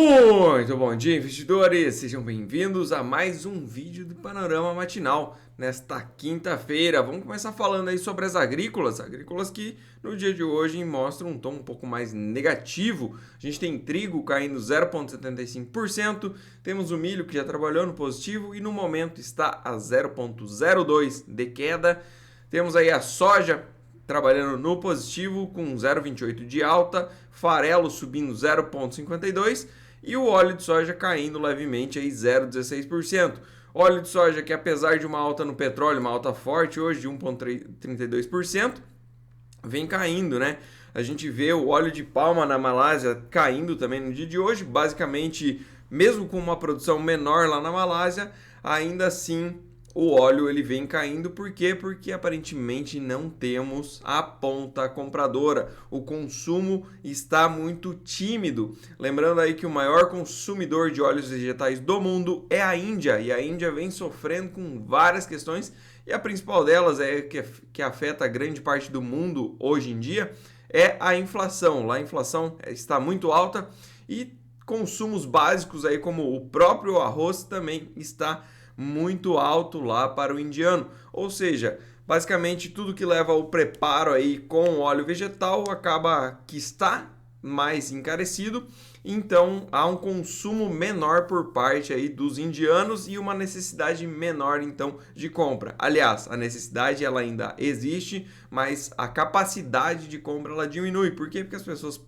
Muito bom dia, investidores! Sejam bem-vindos a mais um vídeo do Panorama Matinal nesta quinta-feira. Vamos começar falando aí sobre as agrícolas que no dia de hoje mostram um tom um pouco mais negativo. A gente tem trigo caindo 0,75%, temos o milho que já trabalhou no positivo e no momento está a 0,02% de queda. Temos aí a soja trabalhando no positivo com 0,28 de alta, farelo subindo 0,52 e o óleo de soja caindo levemente aí 0,16%. Óleo de soja que apesar de uma alta no petróleo, uma alta forte hoje de 1,32%, vem caindo, né? A gente vê o óleo de palma na Malásia caindo também no dia de hoje, basicamente mesmo com uma produção menor lá na Malásia, ainda assim o óleo ele vem caindo. Por quê? Porque aparentemente não temos a ponta compradora. O consumo está muito tímido. Lembrando aí que o maior consumidor de óleos vegetais do mundo é a Índia. E a Índia vem sofrendo com várias questões. E a principal delas que afeta grande parte do mundo hoje em dia é a inflação. Lá a inflação está muito alta e consumos básicos aí como o próprio arroz também está muito alto lá para o indiano, ou seja, basicamente tudo que leva ao preparo aí com óleo vegetal acaba que está mais encarecido, então há um consumo menor por parte aí dos indianos e uma necessidade menor então de compra. Aliás, a necessidade ela ainda existe, mas a capacidade de compra ela diminui. Por quê? Porque as pessoas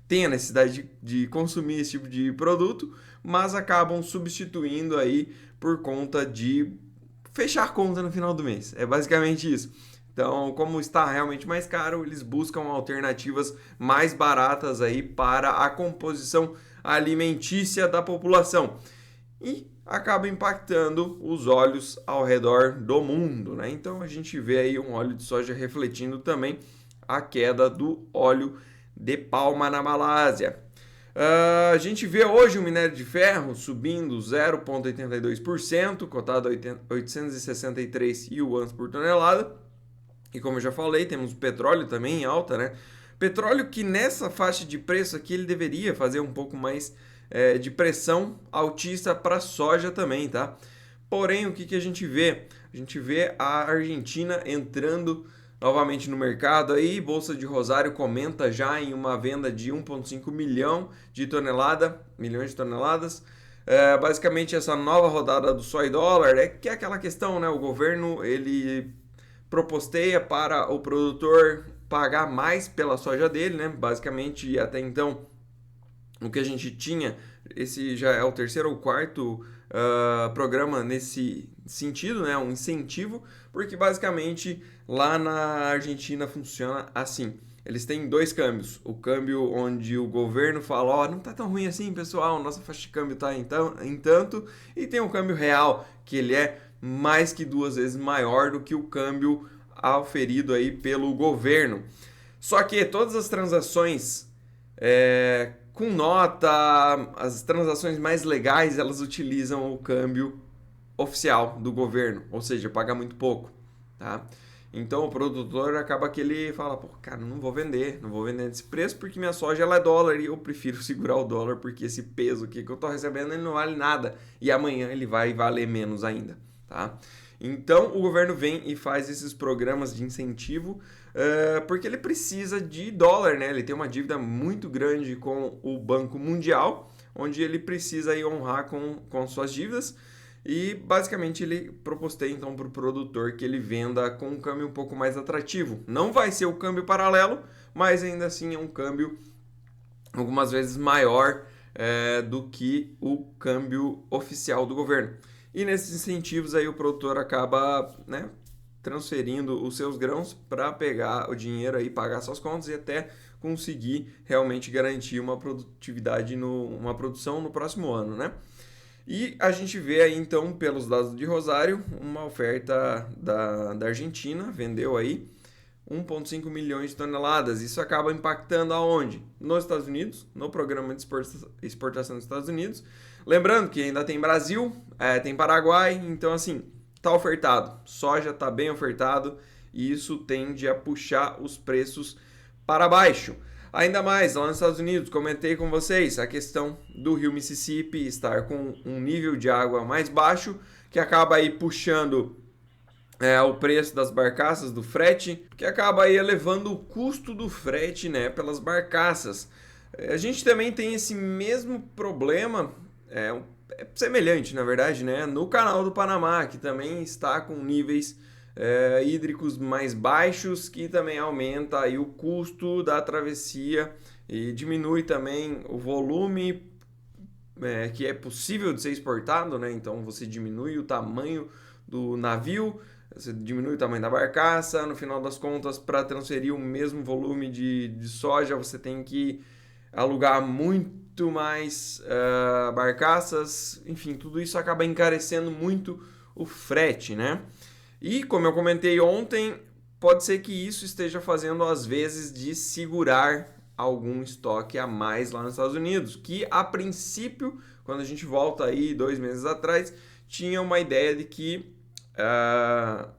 têm a necessidade de consumir esse tipo de produto, mas acabam substituindo aí por conta de fechar conta no final do mês. É basicamente isso. Então, como está realmente mais caro, eles buscam alternativas mais baratas aí para a composição alimentícia da população. E acaba impactando os óleos ao redor do mundo, né? Então, a gente vê aí um óleo de soja refletindo também a queda do óleo de palma na Malásia. A gente vê hoje o minério de ferro subindo 0,82%, cotado a 863 yuans por tonelada. E como eu já falei, temos o petróleo também em alta, né? Petróleo que nessa faixa de preço aqui ele deveria fazer um pouco mais de pressão altista para a soja também, tá? Porém, o que a gente vê? A gente vê a Argentina entrando novamente no mercado aí. Bolsa de Rosário comenta já em uma venda de 1,5 milhões de toneladas. Basicamente essa nova rodada do soy dólar que é aquela questão, né? O governo ele proposteia para o produtor pagar mais pela soja dele, né? Basicamente até então o que a gente tinha, esse já é o terceiro ou quarto programa nesse sentido, né? Um incentivo, porque basicamente lá na Argentina funciona assim. Eles têm dois câmbios. O câmbio onde o governo fala, ó, não tá tão ruim assim, pessoal, nossa faixa de câmbio tá em tanto. E tem o câmbio real, que ele é mais que 2 vezes maior do que o câmbio auferido aí pelo governo. Só que todas as transações com nota, as transações mais legais, elas utilizam o câmbio oficial do governo, ou seja, paga muito pouco, tá? Então o produtor acaba que ele fala, pô, cara, não vou vender nesse preço porque minha soja ela é dólar e eu prefiro segurar o dólar porque esse peso aqui que eu tô recebendo ele não vale nada e amanhã ele vai valer menos ainda, tá? Então o governo vem e faz esses programas de incentivo porque ele precisa de dólar, né? Ele tem uma dívida muito grande com o Banco Mundial, onde ele precisa aí honrar com suas dívidas. E basicamente ele proposteia então para o produtor que ele venda com um câmbio um pouco mais atrativo. Não vai ser o câmbio paralelo, mas ainda assim é um câmbio algumas vezes maior do que o câmbio oficial do governo. E nesses incentivos aí o produtor acaba, né, transferindo os seus grãos para pegar o dinheiro aí, pagar suas contas e até conseguir realmente garantir uma produtividade, uma produção no próximo ano, né? E a gente vê aí então, pelos dados de Rosário, uma oferta da Argentina, vendeu aí 1,5 milhões de toneladas. Isso acaba impactando aonde? Nos Estados Unidos, no programa de exportação dos Estados Unidos. Lembrando que ainda tem Brasil, tem Paraguai, então assim, tá ofertado. Soja tá bem ofertado e isso tende a puxar os preços para baixo. Ainda mais lá nos Estados Unidos, comentei com vocês a questão do rio Mississippi estar com um nível de água mais baixo, que acaba aí puxando o preço das barcaças, do frete, que acaba aí elevando o custo do frete, né, pelas barcaças. A gente também tem esse mesmo problema, semelhante, na verdade, né, no Canal do Panamá, que também está com níveis hídricos mais baixos, que também aumenta aí o custo da travessia e diminui também o volume que é possível de ser exportado, né? Então você diminui o tamanho do navio, você diminui o tamanho da barcaça, no final das contas, para transferir o mesmo volume de soja, você tem que alugar muito mais barcaças, enfim, tudo isso acaba encarecendo muito o frete, né? E como eu comentei ontem, pode ser que isso esteja fazendo às vezes de segurar algum estoque a mais lá nos Estados Unidos, que a princípio, quando a gente volta aí 2 meses atrás, tinha uma ideia de que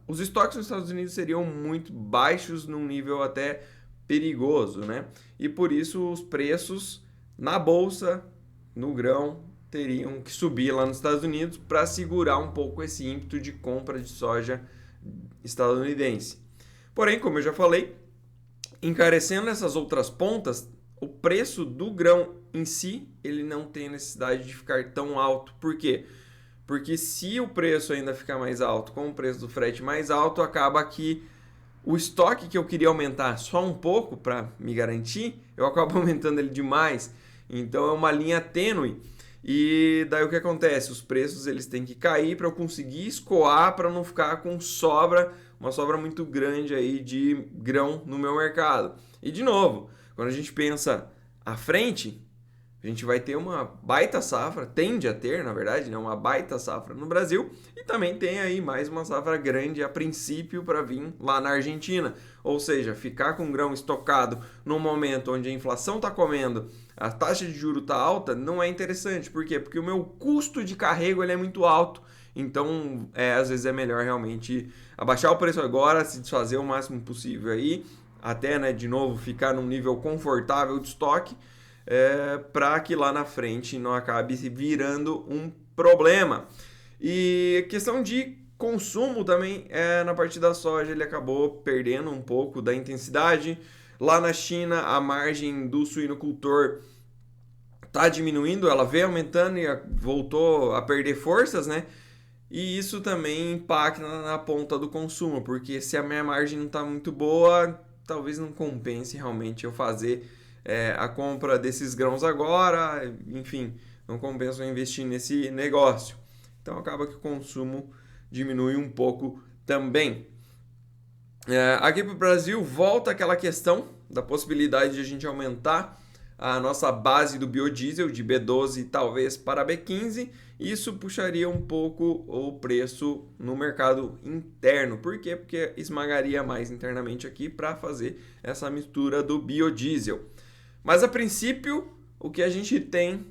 os estoques nos Estados Unidos seriam muito baixos, num nível até perigoso, né? E por isso os preços na bolsa, no grão, teriam que subir lá nos Estados Unidos para segurar um pouco esse ímpeto de compra de soja estadunidense. Porém, como eu já falei, encarecendo essas outras pontas, o preço do grão em si, ele não tem necessidade de ficar tão alto. Por quê? Porque se o preço ainda ficar mais alto, com o preço do frete mais alto, acaba que o estoque que eu queria aumentar só um pouco para me garantir, eu acabo aumentando ele demais. Então é uma linha tênue. E daí o que acontece? Os preços eles têm que cair para eu conseguir escoar, para não ficar com uma sobra muito grande aí de grão no meu mercado. E de novo, quando a gente pensa à frente, a gente vai ter uma baita safra, tende a ter, na verdade, né, uma baita safra no Brasil, e também tem aí mais uma safra grande a princípio para vir lá na Argentina. Ou seja, ficar com grão estocado num momento onde a inflação está comendo, a taxa de juros está alta, não é interessante. Por quê? Porque o meu custo de carrego ele é muito alto. Então, às vezes é melhor realmente abaixar o preço agora, se desfazer o máximo possível aí, até, né, de novo, ficar num nível confortável de estoque, para que lá na frente não acabe se virando um problema. E questão de consumo também, na parte da soja, ele acabou perdendo um pouco da intensidade. Lá na China, a margem do suinocultor está diminuindo, ela veio aumentando e voltou a perder forças, né? E isso também impacta na ponta do consumo, porque se a minha margem não está muito boa, talvez não compense realmente eu fazer a compra desses grãos agora, enfim, não compensa eu investir nesse negócio. Então acaba que o consumo diminui um pouco também. Aqui para o Brasil volta aquela questão da possibilidade de a gente aumentar a nossa base do biodiesel de B12 talvez para B15. Isso puxaria um pouco o preço no mercado interno. Por quê? Porque esmagaria mais internamente aqui para fazer essa mistura do biodiesel. Mas a princípio, o que a gente tem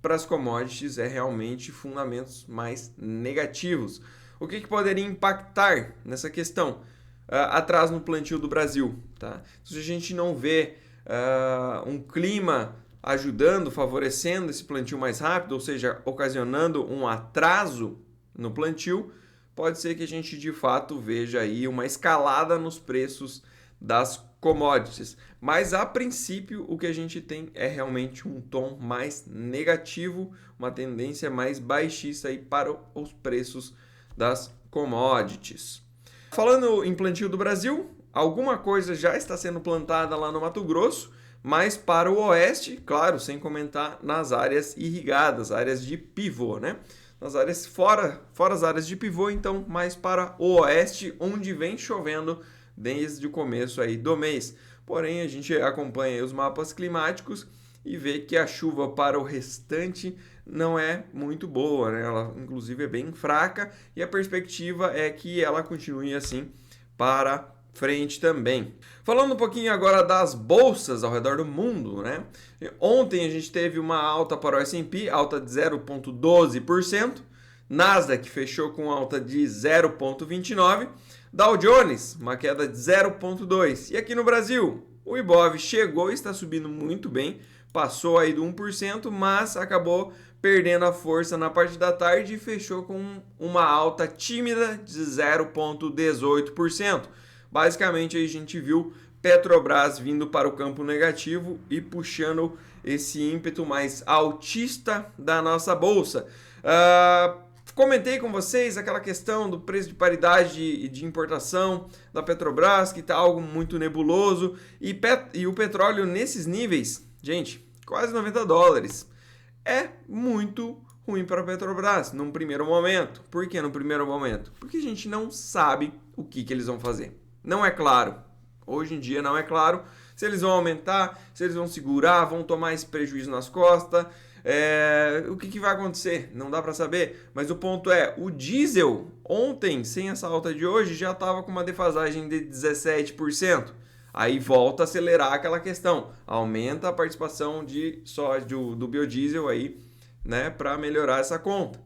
para as commodities é realmente fundamentos mais negativos. O que poderia impactar nessa questão? Atraso no plantio do Brasil. Tá? Se a gente não vê um clima ajudando, favorecendo esse plantio mais rápido, ou seja, ocasionando um atraso no plantio, pode ser que a gente de fato veja aí uma escalada nos preços das commodities. Mas a princípio o que a gente tem é realmente um tom mais negativo, uma tendência mais baixista aí para os preços das commodities. Falando em plantio do Brasil, alguma coisa já está sendo plantada lá no Mato Grosso, mas para o oeste, claro, sem comentar nas áreas irrigadas, áreas de pivô, né? Nas áreas fora as áreas de pivô, então mais para o oeste, onde vem chovendo desde o começo aí do mês. Porém, a gente acompanha os mapas climáticos e vê que a chuva para o restante não é muito boa, né? Ela inclusive é bem fraca e a perspectiva é que ela continue assim para frente também. Falando um pouquinho agora das bolsas ao redor do mundo, né? Ontem a gente teve uma alta para o S&P, alta de 0,12%, Nasdaq fechou com alta de 0,29%, Dow Jones, uma queda de 0,2%. E aqui no Brasil, O Ibov chegou e está subindo muito bem, passou aí do 1%, mas acabou perdendo a força na parte da tarde e fechou com uma alta tímida de 0,18%. Basicamente, aí a gente viu Petrobras vindo para o campo negativo e puxando esse ímpeto mais altista da nossa bolsa. Comentei com vocês aquela questão do preço de paridade de importação da Petrobras, que está algo muito nebuloso, e o petróleo nesses níveis, gente, quase $90. É muito ruim para a Petrobras num primeiro momento. Por que no primeiro momento? Porque a gente não sabe o que eles vão fazer. Não é claro. Hoje em dia não é claro se eles vão aumentar, se eles vão segurar, vão tomar esse prejuízo nas costas. O que vai acontecer? Não dá para saber. Mas o ponto é, o diesel ontem, sem essa alta de hoje, já estava com uma defasagem de 17%. Aí volta a acelerar aquela questão. Aumenta a participação de sódio do biodiesel aí, né, para melhorar essa conta.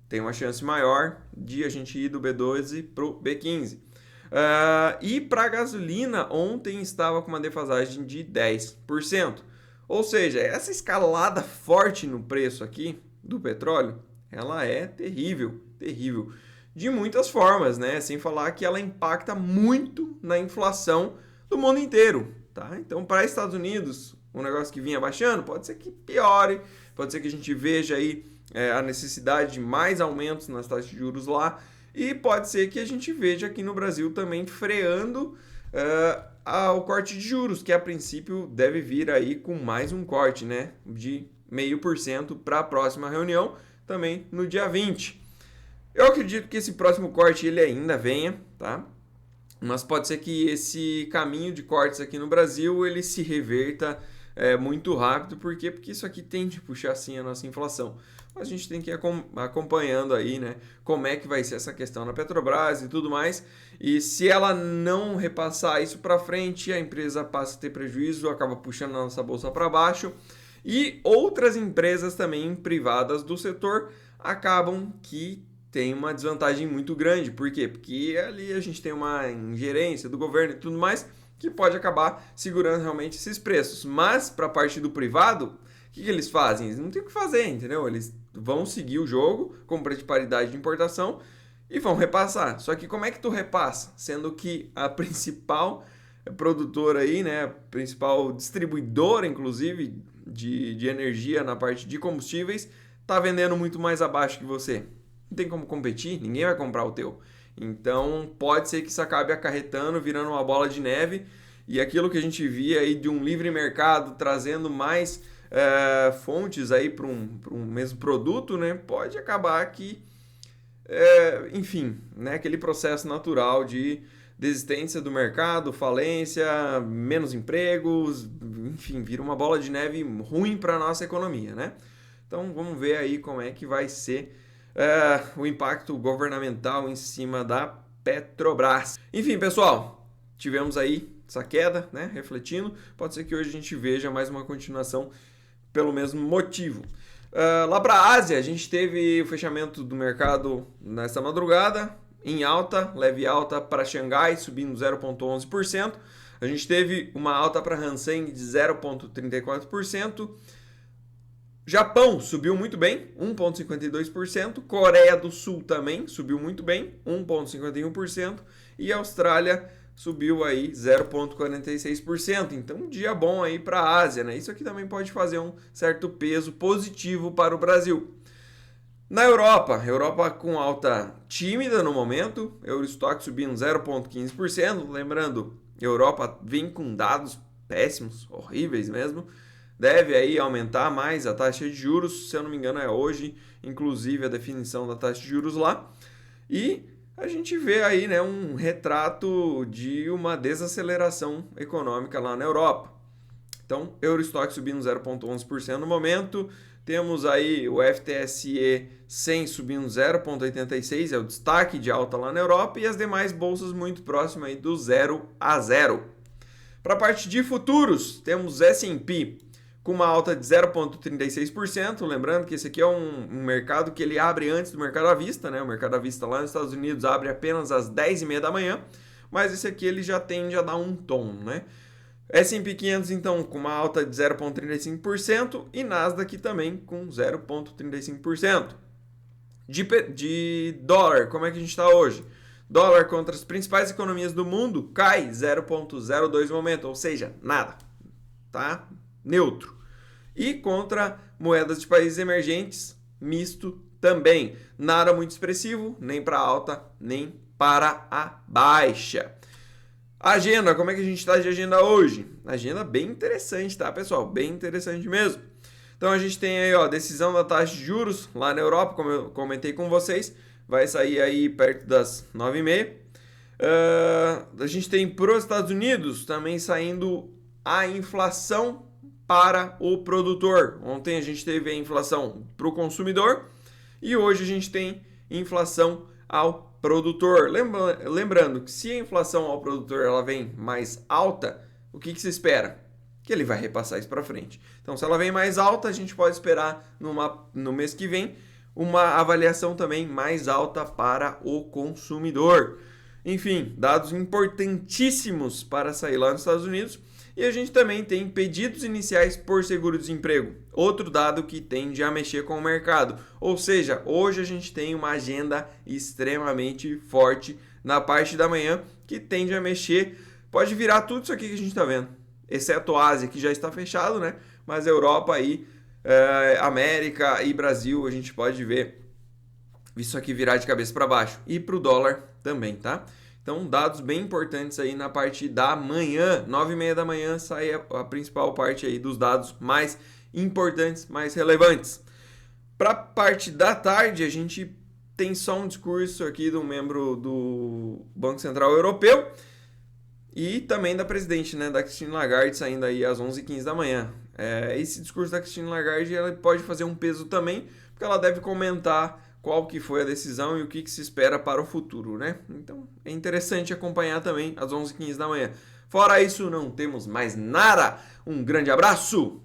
Tem uma chance maior de a gente ir do B12 para o B15. E para a gasolina, ontem estava com uma defasagem de 10%. Ou seja, essa escalada forte no preço aqui do petróleo, ela é terrível, terrível. De muitas formas, né? Sem falar que ela impacta muito na inflação do mundo inteiro, tá? Então, para Estados Unidos, um negócio que vinha baixando, pode ser que piore, pode ser que a gente veja aí a necessidade de mais aumentos nas taxas de juros lá, e pode ser que a gente veja aqui no Brasil também freando o corte de juros, que a princípio deve vir aí com mais um corte, né, de 0,5% para a próxima reunião, também no dia 20. Eu acredito que esse próximo corte ele ainda venha, tá? Mas pode ser que esse caminho de cortes aqui no Brasil ele se reverta muito rápido. Por quê? Porque isso aqui tende a puxar assim a nossa inflação. Mas a gente tem que ir acompanhando aí, né, como é que vai ser essa questão na Petrobras e tudo mais. E se ela não repassar isso para frente, a empresa passa a ter prejuízo, acaba puxando a nossa bolsa para baixo. E outras empresas também privadas do setor acabam que tem uma desvantagem muito grande. Por quê? Porque ali a gente tem uma ingerência do governo e tudo mais que pode acabar segurando realmente esses preços. Mas para a parte do privado, o que eles fazem? Eles não tem o que fazer, entendeu? Eles vão seguir o jogo com preço de paridade de importação e vão repassar. Só que como é que tu repassa? Sendo que a principal produtora aí, né, a principal distribuidora, inclusive, de energia na parte de combustíveis, está vendendo muito mais abaixo que você. Não tem como competir, ninguém vai comprar o teu. Então pode ser que isso acabe acarretando, virando uma bola de neve, e aquilo que a gente via aí de um livre mercado trazendo mais fontes aí para um mesmo produto, né, pode acabar que, enfim, né, aquele processo natural de desistência do mercado, falência, menos empregos, enfim, vira uma bola de neve ruim para a nossa economia, né? Então vamos ver aí como é que vai ser o impacto governamental em cima da Petrobras. Enfim, pessoal, tivemos aí essa queda, né, refletindo. Pode ser que hoje a gente veja mais uma continuação pelo mesmo motivo. Lá para a Ásia, a gente teve o fechamento do mercado nessa madrugada, em alta, leve alta para Xangai, subindo 0,11%. A gente teve uma alta para Hang Seng de 0,34%. Japão subiu muito bem, 1,52%. Coreia do Sul também subiu muito bem, 1,51%. E a Austrália subiu aí 0,46%. Então, um dia bom aí para a Ásia, né? Isso aqui também pode fazer um certo peso positivo para o Brasil. Na Europa com alta tímida no momento, Eurostock subindo 0,15%. Lembrando, Europa vem com dados péssimos, horríveis mesmo. Deve aí aumentar mais a taxa de juros, se eu não me engano é hoje, inclusive a definição da taxa de juros lá. E a gente vê aí, né, um retrato de uma desaceleração econômica lá na Europa. Então, Eurostock subindo 0,11% no momento. Temos aí o FTSE 100 subindo 0,86%, é o destaque de alta lá na Europa. E as demais bolsas muito próximas aí do 0 a 0. Para a parte de futuros, temos S&P com uma alta de 0,36%. Lembrando que esse aqui é um mercado que ele abre antes do mercado à vista, né? O mercado à vista lá nos Estados Unidos abre apenas às 10h30 da manhã, mas esse aqui ele já tende a dar um tom, né? S&P 500, então, com uma alta de 0,35% e Nasdaq também com 0,35%. De dólar, como é que a gente está hoje? Dólar contra as principais economias do mundo cai 0,02 no momento, ou seja, nada, tá? Neutro. E contra moedas de países emergentes, misto também. Nada muito expressivo, nem para alta, nem para a baixa. Agenda, como é que a gente está de agenda hoje? Agenda bem interessante, tá, pessoal? Bem interessante mesmo. Então a gente tem aí, ó, decisão da taxa de juros lá na Europa, como eu comentei com vocês, vai sair aí perto das 9h30. A gente tem para os Estados Unidos também saindo a inflação para o produtor. Ontem a gente teve a inflação para o consumidor e hoje a gente tem inflação ao produtor. Lembrando que se a inflação ao produtor ela vem mais alta, o que se espera? Que ele vai repassar isso para frente. Então, se ela vem mais alta, a gente pode esperar no mês que vem uma avaliação também mais alta para o consumidor. Enfim, dados importantíssimos para sair lá nos Estados Unidos. E a gente também tem pedidos iniciais por seguro-desemprego, outro dado que tende a mexer com o mercado. Ou seja, hoje a gente tem uma agenda extremamente forte na parte da manhã que tende a mexer, pode virar tudo isso aqui que a gente está vendo, exceto a Ásia, que já está fechado, né? Mas Europa aí, América e Brasil, a gente pode ver isso aqui virar de cabeça para baixo. E para o dólar também, tá? Então, dados bem importantes aí na parte da manhã, 9h30 da manhã, sai a principal parte aí dos dados mais importantes, mais relevantes. Para a parte da tarde, a gente tem só um discurso aqui de um membro do Banco Central Europeu e também da presidente, né, da Christine Lagarde, saindo aí às 11h15 da manhã. Esse discurso da Christine Lagarde ela pode fazer um peso também, porque ela deve comentar qual que foi a decisão e o que se espera para o futuro, né? Então, é interessante acompanhar também às 11h15 da manhã. Fora isso, não temos mais nada. Um grande abraço!